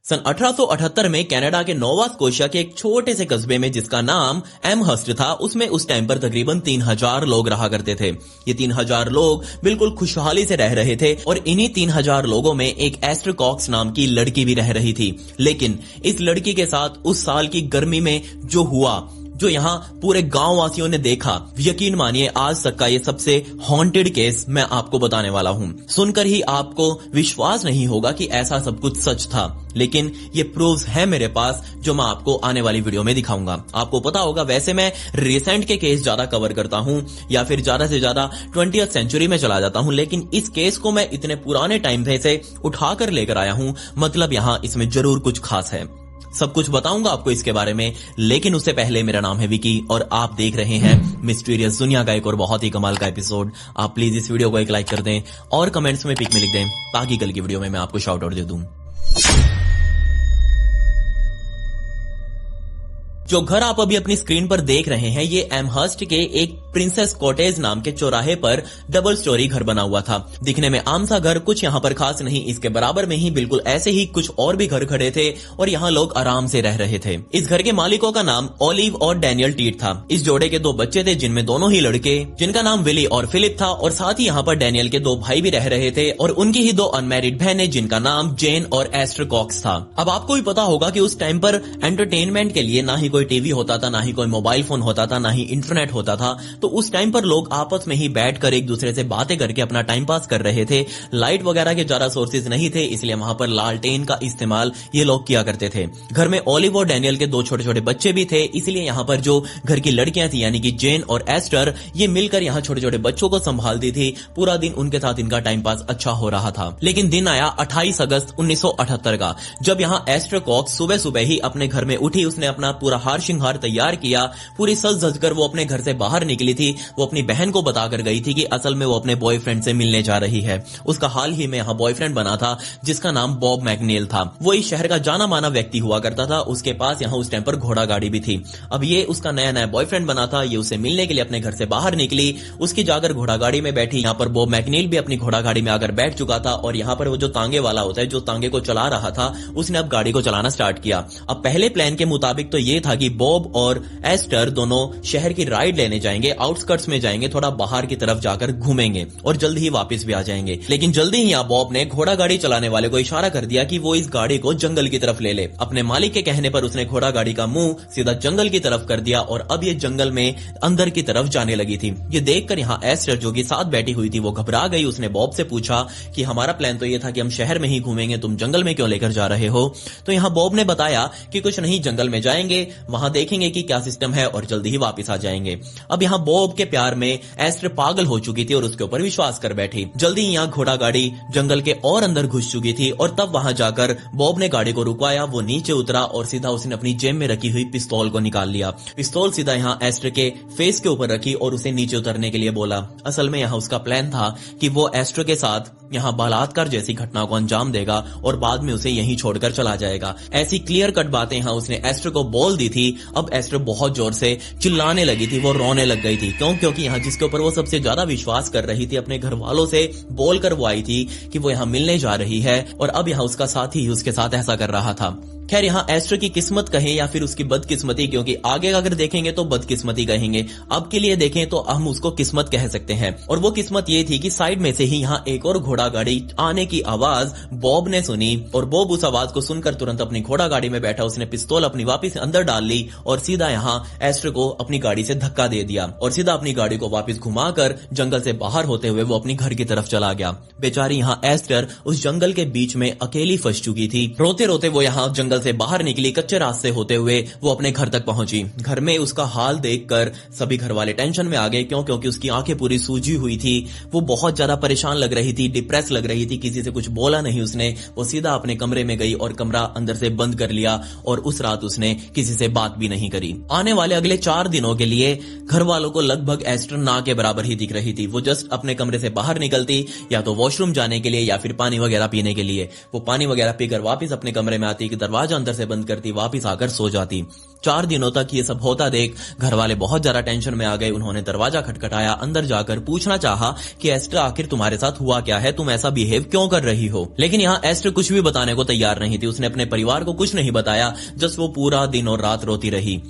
सन 1878 में कनाडा के नोवा स्कोशिया के एक छोटे से कस्बे में जिसका नाम एमहर्स्ट था, उसमें उस टाइम पर तकरीबन 3000 लोग रहा करते थे। ये 3000 लोग बिल्कुल खुशहाली से रह रहे थे और इन्हीं 3000 लोगों में एक एस्टर कॉक्स नाम की लड़की भी रह रही थी। लेकिन इस लड़की के साथ उस साल की गर्मी में जो हुआ, जो यहाँ पूरे गांव वासियों ने देखा, यकीन मानिए आज तक का ये सबसे हॉन्टेड केस मैं आपको बताने वाला हूँ। सुनकर ही आपको विश्वास नहीं होगा कि ऐसा सब कुछ सच था, लेकिन ये प्रूफ्स है मेरे पास जो मैं आपको आने वाली वीडियो में दिखाऊंगा। आपको पता होगा वैसे मैं रिसेंट के केस ज्यादा कवर करता हूँ या फिर ज्यादा से ज्यादा 20th सेंचुरी में चला जाता हूँ, लेकिन इस केस को मैं इतने पुराने टाइम से उठाकर लेकर आया हूँ, मतलब यहाँ इसमें जरूर कुछ खास है। सब कुछ बताऊंगा आपको इसके बारे में, लेकिन उससे पहले मेरा नाम है विकी और आप देख रहे हैं मिस्टीरियस दुनिया का एक और बहुत ही कमाल का एपिसोड। आप प्लीज इस वीडियो को एक लाइक कर दें और कमेंट्स में पिक में लिख दें ताकि कल की वीडियो में मैं आपको शाउट आउट दे दूं। जो घर आप अभी अपनी स्क्रीन पर देख रहे हैं, ये एमहर्स्ट के एक प्रिंसेस कॉटेज नाम के चौराहे पर डबल स्टोरी घर बना हुआ था। दिखने में आम सा घर, कुछ यहाँ पर खास नहीं। इसके बराबर में ही बिल्कुल ऐसे ही कुछ और भी घर खड़े थे और यहाँ लोग आराम से रह रहे थे। इस घर के मालिकों का नाम ओलिव और डैनियल टीट था। इस जोड़े के 2 बच्चे थे, जिनमें दोनों ही लड़के, जिनका नाम विली और फिलिप था, और साथ ही यहाँ पर डैनियल के 2 भाई भी रह रहे थे और उनकी ही 2 अनमैरिड बहनें, जिनका नाम जेन और एस्टर कॉक्स था। अब आपको भी पता होगा कि उस टाइम पर एंटरटेनमेंट के लिए ना ही कोई टीवी होता था, ना ही कोई मोबाइल फोन होता था, ना ही इंटरनेट होता था। तो उस टाइम पर लोग आपस में ही बैठकर एक दूसरे से बातें करके अपना टाइम पास कर रहे थे। लाइट वगैरह के ज्यादा सोर्सेज नहीं थे, इसलिए वहां पर लालटेन का इस्तेमाल ये लोग किया करते थे। घर में ओलिव और डैनियल के 2 छोटे छोटे बच्चे भी थे, इसलिए यहाँ पर जो घर की लड़कियां थी यानी कि जेन और एस्टर, ये मिलकर यहाँ छोटे छोटे बच्चों को संभालती थी। पूरा दिन उनके साथ इनका टाइम पास अच्छा हो रहा था। लेकिन दिन आया 28 अगस्त 1978 का, जब यहाँ एस्टर कॉक्स सुबह सुबह ही अपने घर में उठी। उसने अपना पूरा हार श्रृंगार तैयार किया, पूरी सज धज कर वो अपने घर से बाहर निकली थी। वो अपनी बहन को बताकर गई थी कि असल में वो अपने बॉयफ्रेंड से मिलने जा रही है। उसका हाल ही में यहाँ बॉयफ्रेंड बना था, जिसका नाम बॉब मैकनेल था। वो इस शहर का जाना माना व्यक्ति हुआ करता था। उसके पास यहाँ उस टाइम पर घोड़ा गाड़ी भी थी। अब ये उसका नया नया बॉयफ्रेंड बना था। ये उसे मिलने के लिए अपने घर से बाहर निकली, उसकी जाकर घोड़ा गाड़ी में बैठी। यहाँ पर बॉब मैकनेल भी अपनी घोड़ा गाड़ी में आकर बैठ चुका था और यहाँ पर वो जो तांगे वाला होता है, जो तांगे को चला रहा था, उसने अब गाड़ी को चलाना स्टार्ट किया। अब पहले प्लान के मुताबिक तो ये था कि बॉब और एस्टर दोनों शहर की राइड लेने जाएंगे, आउटस्कर्ट्स में जाएंगे, थोड़ा बाहर की तरफ जाकर घूमेंगे और जल्द ही वापस भी आ जाएंगे। लेकिन जल्दी ही यहाँ बॉब ने घोड़ा गाड़ी चलाने वाले को इशारा कर दिया कि वो इस गाड़ी को जंगल की तरफ ले ले। अपने मालिक के कहने पर उसने घोड़ा गाड़ी का मुंह सीधा जंगल की तरफ कर दिया और अब ये जंगल में अंदर की तरफ जाने लगी थी। ये देखकर यहाँ एस्टर जो कि साथ बैठी हुई थी वो घबरा गई। उसने बॉब से पूछा कि हमारा प्लान तो ये था कि हम शहर में ही घूमेंगे, तुम जंगल में क्यों लेकर जा रहे हो? तो यहाँ बॉब ने बताया कि कुछ नहीं, जंगल में जाएंगे, वहां देखेंगे कि क्या सिस्टम है और जल्दी ही वापस आ जाएंगे। अब यहाँ बॉब के प्यार में एस्टर पागल हो चुकी थी और उसके ऊपर विश्वास कर बैठी। जल्दी यहाँ घोड़ा गाड़ी जंगल के और अंदर घुस चुकी थी और तब वहां जाकर बॉब ने गाड़ी को रुकवाया। वो नीचे उतरा और सीधा उसने अपनी जेब में रखी हुई पिस्तौल को निकाल लिया। पिस्तौल सीधा यहाँ एस्टर के फेस के ऊपर रखी और उसे नीचे उतरने के लिए बोला। असल में यहाँ उसका प्लान था कि वो एस्टर के साथ यहाँ बलात्कार जैसी घटना को अंजाम देगा और बाद में उसे यहीं छोड़कर चला जाएगा। ऐसी क्लियर कट बातें यहाँ उसने एस्टर को बोल दी थी। अब एस्टर बहुत जोर से चिल्लाने लगी थी, वो रोने लग गई थी। क्यों? क्योंकि यहाँ जिसके ऊपर वो सबसे ज्यादा विश्वास कर रही थी, अपने घर वालों से बोलकर वो आई थी कि वो यहाँ मिलने जा रही है और अब यहाँ उसका साथी ही उसके साथ ऐसा कर रहा था। खैर यहाँ एस्टर की किस्मत कहें या फिर उसकी बदकिस्मती, क्योंकि आगे अगर देखेंगे तो बदकिस्मती कहेंगे, अब के लिए देखें तो हम उसको किस्मत कह सकते हैं। और वो किस्मत ये थी कि साइड में से ही यहाँ एक और घोड़ा गाड़ी आने की आवाज बॉब ने सुनी और बॉब उस आवाज को सुनकर तुरंत अपनी घोड़ा गाड़ी में बैठा। उसने पिस्तौल अपनी वापस अंदर डाल ली और सीधा यहाँ एस्टर को अपनी गाड़ी से धक्का दे दिया और सीधा अपनी गाड़ी को वापस घुमाकर जंगल से बाहर होते हुए वो अपनी घर की तरफ चला गया। बेचारी यहाँ एस्टर उस जंगल के बीच में अकेली फंस चुकी थी। रोते रोते वो यहाँ जंगल से बाहर निकली, कच्चे रास्ते होते हुए वो अपने घर तक पहुंची। घर में उसका हाल देखकर सभी घर वाले टेंशन में आ गए। क्यों? क्योंकि उसकी आंखें पूरी सूजी हुई थी, वो बहुत ज्यादा परेशान लग रही थी, डिप्रेस लग रही थी। किसी से कुछ बोला नहीं उसने, वो सीधा अपने कमरे में गई और कमरा अंदर से बंद कर लिया और उस रात उसने किसी से बात भी नहीं करी। आने वाले अगले 4 दिनों के लिए घर वालों को लगभग एस्टर ना के बराबर ही दिख रही थी। वो जस्ट अपने कमरे से बाहर निकलती या तो वॉशरूम जाने के लिए या फिर पानी वगैरह पीने के लिए। वो पानी वगैरह पीकर वापस अपने कमरे में आती कि दरवाजा दरवाजा अंदर से बंद करती, वापिस आकर सो जाती। 4 दिनों तक ये सब होता देख घर वाले बहुत ज्यादा टेंशन में आ गए। उन्होंने दरवाजा खटखटाया, अंदर जाकर पूछना चाहा कि एस्टर आखिर तुम्हारे साथ हुआ क्या है, तुम ऐसा बिहेव क्यों कर रही हो। लेकिन यहाँ एस्टर कुछ भी बताने को तैयार नहीं थी। उसने अपने परिवार को कुछ नहीं बताया, जस्ट वो पूरा दिन और रात रोती रही।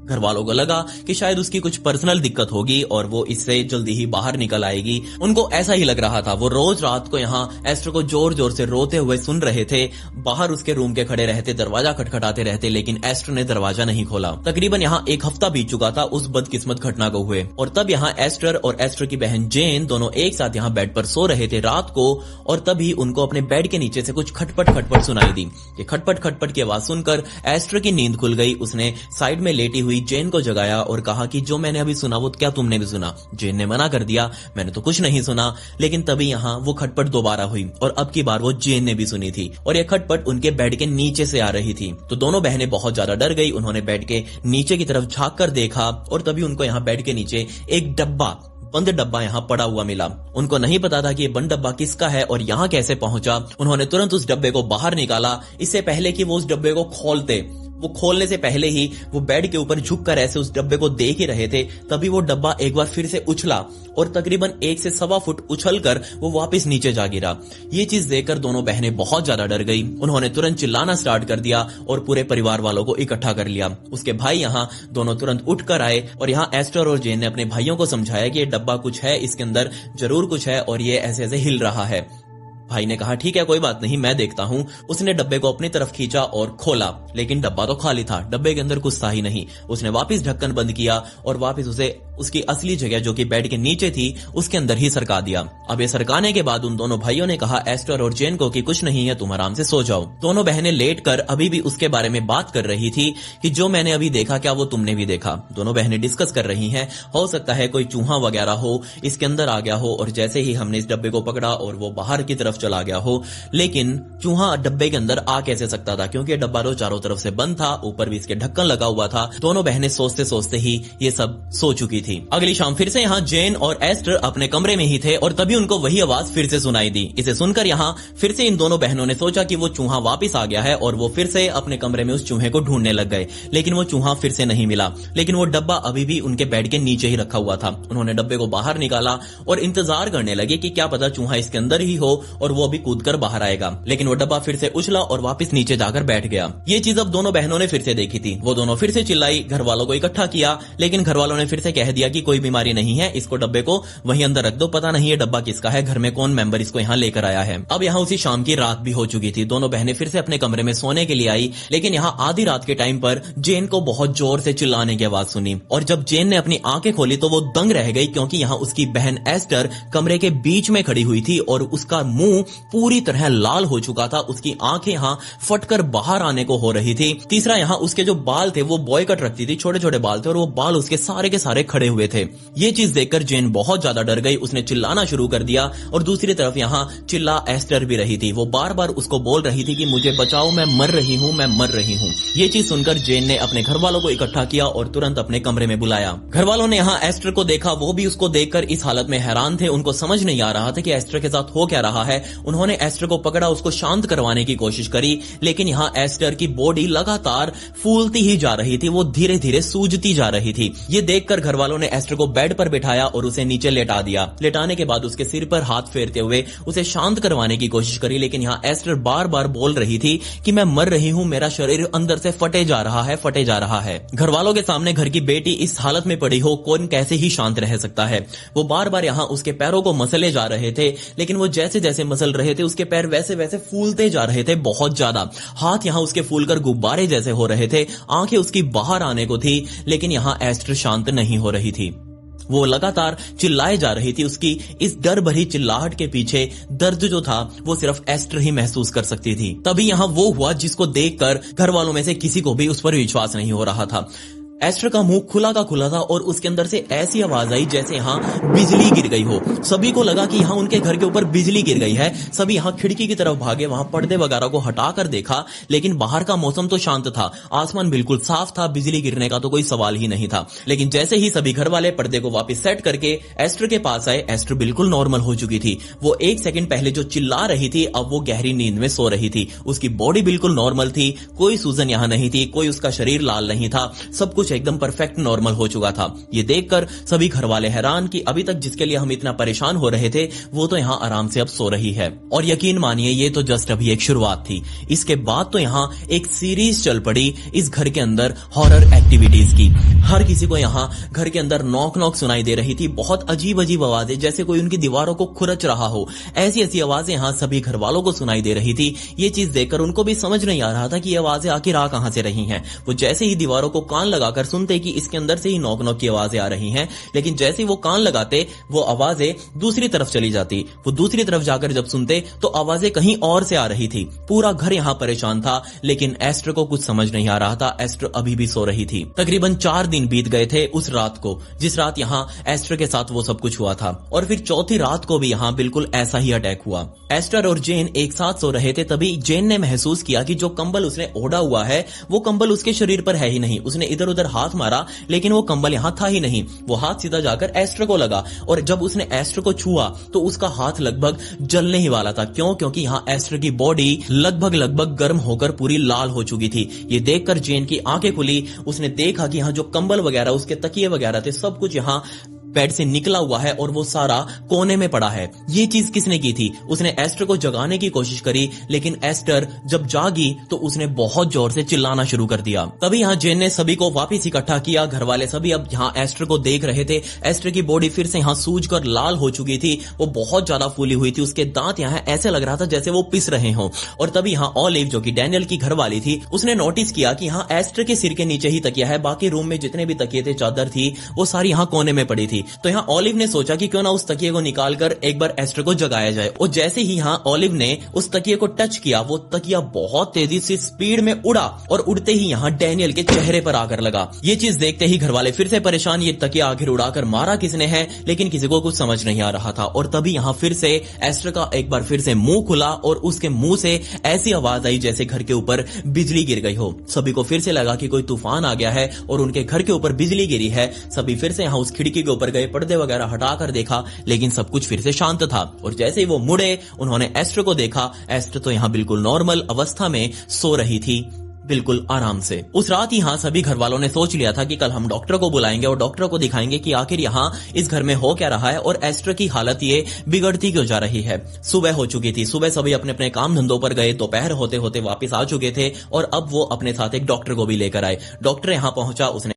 घर वालों को लगा कि शायद उसकी कुछ पर्सनल दिक्कत होगी और वो इससे जल्दी ही बाहर निकल आएगी। उनको ऐसा ही लग रहा था। वो रोज रात को यहाँ एस्टर को जोर जोर से रोते हुए सुन रहे थे। बाहर उसके रूम के खड़े रहते, दरवाजा खटखटाते रहते, लेकिन एस्टर ने दरवाजा नहीं खोला। तकरीबन यहाँ 1 हफ्ता बीत चुका था उस बदकिस्मत घटना को हुए, और तब यहाँ एस्टर और एस्टर की बहन जेन दोनों एक साथ यहाँ बेड पर सो रहे थे रात को। और तभी उनको अपने बेड के नीचे से कुछ खटपट खटपट सुनाई दी। ये खटपट खटपट की आवाज सुनकर एस्टर की नींद खुल गई। उसने साइड में लेटी हुई जेन को जगाया और कहा कि जो मैंने अभी सुना वो क्या तुमने भी सुना। जेन ने मना कर दिया, मैंने तो कुछ नहीं सुना। लेकिन तभी यहाँ वो खटपट दोबारा हुई और अब की बार वो जेन ने भी सुनी थी, और ये खटपट उनके बेड के नीचे से आ रही थी। तो दोनों बहनें बहुत ज्यादा डर गई। उन्होंने बेड के नीचे की तरफ झांक कर देखा और तभी उनको यहाँ बेड के नीचे एक बंद डब्बा यहाँ पड़ा हुआ मिला। उनको नहीं पता था कि ये बंद डब्बा किसका है और यहाँ कैसे पहुंचा। उन्होंने तुरंत उस डब्बे को बाहर निकाला। इससे पहले कि वो उस डब्बे को खोलने से पहले ही वो बेड के ऊपर झुककर ऐसे उस डब्बे को देख ही रहे थे। तभी वो डब्बा एक बार फिर से उछला और तकरीबन 1 से 1.25 फुट उछलकर वो वापस नीचे जा गिरा। ये चीज देखकर दोनों बहनें बहुत ज्यादा डर गई। उन्होंने तुरंत चिल्लाना स्टार्ट कर दिया और पूरे परिवार वालों को इकट्ठा कर लिया। उसके भाई यहाँ दोनों तुरंत उठकर आए और यहाँ एस्टर और जेन ने अपने भाइयों को समझाया कि ये डब्बा कुछ है, इसके अंदर जरूर कुछ है और ये ऐसे ऐसे हिल रहा है। भाई ने कहा ठीक है कोई बात नहीं, मैं देखता हूं। उसने डब्बे को अपनी तरफ खींचा और खोला, लेकिन डब्बा तो खाली था। डब्बे के अंदर कुछ था ही नहीं। उसने वापस ढक्कन बंद किया और वापस उसे उसकी असली जगह जो कि बेड के नीचे थी उसके अंदर ही सरका दिया। अब ये सरकाने के बाद उन दोनों भाइयों ने कहा एस्टर और जेन को कि कुछ नहीं है, तुम आराम से सो जाओ। दोनों बहनें लेटकर अभी भी उसके बारे में बात कर रही थी कि जो मैंने अभी देखा क्या वो तुमने भी देखा। दोनों बहनें डिस्कस कर रही हैं, हो सकता है कोई चूहा वगैरह हो इसके अंदर आ गया हो और जैसे ही हमने इस डब्बे को पकड़ा और वो बाहर की तरफ चला गया हो। लेकिन चूहा डब्बे के अंदर आ कैसे सकता था, क्योंकि डब्बा तो चारों तरफ से बंद था, ऊपर भी इसके ढक्कन लगा हुआ था। दोनों बहनें सोचते सोचते ही ये सब सो चुकी थी। अगली शाम फिर से यहाँ जेन और एस्टर अपने कमरे में ही थे और तभी उनको वही आवाज फिर से सुनाई दी। इसे सुनकर यहाँ फिर से इन दोनों बहनों ने सोचा कि वो चूहा वापस आ गया है और वो फिर से अपने कमरे में उस चूहे को ढूंढने लग गए। लेकिन वो चूहा फिर से नहीं मिला, लेकिन वो डब्बा अभी भी उनके बेड के नीचे ही रखा हुआ था। उन्होंने डब्बे को बाहर निकाला और इंतजार करने लगे कि क्या पता चूहा इसके अंदर ही हो और वो अभी कूदकर बाहर आएगा। लेकिन वो डब्बा फिर से उछला और वापस नीचे जाकर बैठ गया। ये चीज अब दोनों बहनों ने फिर से देखी थी। वो दोनों फिर से चिल्लाई, घर वालों को इकट्ठा किया, लेकिन घर वालों ने फिर से कह दिया कि कोई बीमारी नहीं है, इसको डब्बे को वहीं अंदर रख दो, पता नहीं ये डब्बा किसका है, घर में कौन मेंबर इसको यहाँ लेकर आया है। अब यहाँ उसी शाम की रात भी हो चुकी थी। दोनों बहनें फिर से अपने कमरे में सोने के लिए आई, लेकिन यहाँ आधी रात के टाइम पर जेन को बहुत जोर से चिल्लाने की आवाज सुनी और जब जेन ने अपनी आंखें खोली तो वो दंग रह गई, क्योंकि यहाँ उसकी बहन एस्टर कमरे के बीच में खड़ी हुई थी और उसका मुंह पूरी तरह लाल हो चुका था। उसकी आंखें यहाँ फटकर बाहर आने को हो रही थी। तीसरा, यहाँ उसके जो बाल थे वो बॉय कट रखती थी, छोटे छोटे बाल थे और वो बाल उसके सारे के सारे खड़े हुए थे। ये चीज देखकर जेन बहुत ज्यादा डर गई। उसने चिल्लाना शुरू कर दिया और दूसरी तरफ यहाँ चिल्ला एस्टर भी रही थी। वो बार बार उसको बोल रही थी कि मुझे बचाओ, मैं मर रही हूँ, मैं मर रही हूँ। ये चीज सुनकर जेन ने अपने घर वालों को इकट्ठा किया और तुरंत अपने कमरे में बुलाया। घर वालों ने यहाँ एस्टर को देखा, वो भी उसको देखकर इस हालत में हैरान थे। उनको समझ नहीं आ रहा था कि एस्टर के साथ हो क्या रहा है। उन्होंने एस्टर को पकड़ा, उसको शांत करवाने की कोशिश करी, लेकिन यहाँ एस्टर की बॉडी लगातार फूलती ही जा रही थी, वो धीरे धीरे सूजती जा रही थी। ये देखकर घर वालों ने एस्टर को बेड पर बिठाया और उसे नीचे लेटा दिया। लेटाने के बाद उसके सिर पर हाथ फेरते हुए उसे शांत करवाने की कोशिश करी, लेकिन यहाँ एस्टर बार बार बोल रही थी कि मैं मर रही हूँ, मेरा शरीर अंदर से फटे जा रहा है, फटे जा रहा है। घर वालों के सामने घर की बेटी इस हालत में पड़ी हो, कौन कैसे ही शांत रह सकता है। वो बार बार यहाँ उसके पैरों को मसले जा रहे थे, लेकिन वो जैसे जैसे मसल रहे थे उसके पैर वैसे वैसे फूलते जा रहे थे बहुत ज्यादा। हाथ यहाँ उसके फूलकर गुब्बारे जैसे हो रहे थे, आंखें उसकी बाहर आने को थी, लेकिन यहाँ एस्टर शांत नहीं हो रही थी। वो लगातार चिल्लाए जा रही थी। उसकी इस डर भरी चिल्लाहट के पीछे दर्द जो था वो सिर्फ एस्टर ही महसूस कर सकती थी। तभी यहाँ वो हुआ जिसको देखकर घर वालों में से किसी को भी उस पर विश्वास नहीं हो रहा था। एस्टर का मुंह खुला का खुला था और उसके अंदर से ऐसी आवाज आई जैसे यहाँ बिजली गिर गई हो। सभी को लगा कि यहाँ उनके घर के ऊपर बिजली गिर गई है। सभी यहाँ खिड़की की तरफ भागे, वहां पर्दे वगैरह को हटाकर देखा, लेकिन बाहर का मौसम तो शांत था, आसमान बिल्कुल साफ था, बिजली गिरने का तो कोई सवाल ही नहीं था। लेकिन जैसे ही सभी घर वाले पर्दे को वापस सेट करके एस्टर के पास आए, एस्टर बिल्कुल नॉर्मल हो चुकी थी। वो एक सेकंड पहले जो चिल्ला रही थी, अब वो गहरी नींद में सो रही थी। उसकी बॉडी बिल्कुल नॉर्मल थी, कोई सूजन यहाँ नहीं थी, कोई उसका शरीर लाल नहीं था, सब कुछ एकदम परफेक्ट नॉर्मल हो चुका था। ये देखकर सभी घर वाले हैरान कि अभी तक जिसके लिए हम इतना परेशान हो रहे थे वो तो यहाँ आराम से अब सो रही है। और यकीन मानिए ये तो जस्ट अभी एक शुरुआत थी। इसके बाद तो यहाँ एक सीरीज चल पड़ी इस घर के अंदर हॉरर एक्टिविटीज की। हर किसी को यहाँ घर के अंदर नॉक नॉक सुनाई दे रही थी, बहुत अजीब अजीब आवाजें, जैसे कोई उनकी दीवारों को खुरच रहा हो। ऐसी ऐसी आवाजें यहाँ सभी घर वालों को सुनाई दे रही थी। ये चीज देखकर उनको भी समझ नहीं आ रहा था कि ये आवाजें आखिर आ कहां से रही हैं। वो जैसे ही दीवारों को कान लगाकर सुनते कि इसके अंदर से ही नॉक नॉक की आवाजें आ रही हैं, लेकिन जैसे ही वो कान लगाते वो आवाजें दूसरी तरफ चली जाती। वो दूसरी तरफ जाकर जब सुनते तो आवाजें कहीं और से आ रही थी। पूरा घर यहाँ परेशान था, लेकिन एस्टर को कुछ समझ नहीं आ रहा था। एस्टर अभी भी सो रही थी। तकरीबन 4 दिन बीत गए थे उस रात को, जिस रात यहाँ एस्टर के साथ वो सब कुछ हुआ था। और फिर चौथी रात को भी यहाँ बिल्कुल ऐसा ही अटैक हुआ। एस्टर और जेन एक साथ सो रहे थे, तभी जेन ने महसूस किया कि जो कंबल उसने ओढ़ा हुआ है वो कंबल उसके शरीर पर है ही नहीं। उसने इधर उधर हाथ मारा, लेकिन वो कंबल यहाँ था ही नहीं। वो हाथ सीधा जाकर एस्टर को लगा, और जब उसने एस्टर को छुआ तो उसका हाथ लगभग जलने ही वाला था। क्यों? क्योंकि यहाँ एस्टर की बॉडी लगभग गर्म होकर पूरी लाल हो चुकी थी। ये देखकर जेन की आंखें खुली। उसने देखा कि यहाँ जो कंबल वगैरह, उसके तकिए वगैरह थे, सब कुछ यहाँ बेड से निकला हुआ है और वो सारा कोने में पड़ा है। ये चीज किसने की थी? उसने एस्टर को जगाने की कोशिश करी, लेकिन एस्टर जब जागी तो उसने बहुत जोर से चिल्लाना शुरू कर दिया। तभी यहाँ जेन ने सभी को वापस इकट्ठा किया। घर वाले सभी अब यहाँ एस्टर को देख रहे थे। एस्टर की बॉडी फिर से यहाँ सूजकर लाल हो चुकी थी। वो बहुत ज्यादा फूली हुई थी। उसके दांत यहाँ ऐसे लग रहा था जैसे वो पिस रहे हों। और तभी यहाँ ऑलिव, जो कि डैनियल की घर वाली थी, उसने नोटिस किया कि यहाँ एस्टर के सिर के नीचे ही तकिया है। बाकी रूम में जितने भी तकिए थे, चादर थी, वो सारी यहाँ कोने में पड़ी थी। तो यहाँ ऑलिव ने सोचा कि क्यों ना उस तकिए को निकालकर एक बार एस्टर को जगाया जाए। और जैसे ही यहाँ ऑलिव ने उस तकिए को टच किया, वो तकिया बहुत तेजी से स्पीड में उड़ा और उड़ते ही यहाँ डैनियल के चेहरे पर आकर लगा। ये चीज देखते ही घर वाले फिर से परेशान, ये तकिया आखिर उड़ाकर मारा किसने है, लेकिन किसी को कुछ समझ नहीं आ रहा था। और तभी यहाँ फिर से एस्टर का एक बार फिर से मुंह खुला और उसके मुंह से ऐसी आवाज आई जैसे घर के ऊपर बिजली गिर गई हो। सभी को फिर से लगा कि कोई तूफान आ गया है और उनके घर के ऊपर बिजली गिरी है। सभी फिर से यहाँ उस खिड़की के ऊपर गए, पर्दे वगैरह हटाकर देखा, लेकिन सब कुछ फिर से शांत था। और जैसे ही वो मुड़े, उन्होंने एस्टर को देखा। एस्टर तो यहाँ बिल्कुल नॉर्मल अवस्था में सो रही थी, बिल्कुल आराम से। उस रात ही यहाँ सभी घर वालों ने सोच लिया था कि कल हम डॉक्टर को बुलाएंगे और डॉक्टर को दिखाएंगे कि आखिर यहाँ इस घर में हो क्या रहा है और एस्टर की हालत ये बिगड़ती क्यों जा रही है। सुबह हो चुकी थी। सुबह सभी अपने अपने काम धंधों पर गए। दोपहर होते होते वापस आ चुके थे और अब वो अपने साथ एक डॉक्टर को भी लेकर आए। डॉक्टर यहाँ पहुंचा। उसने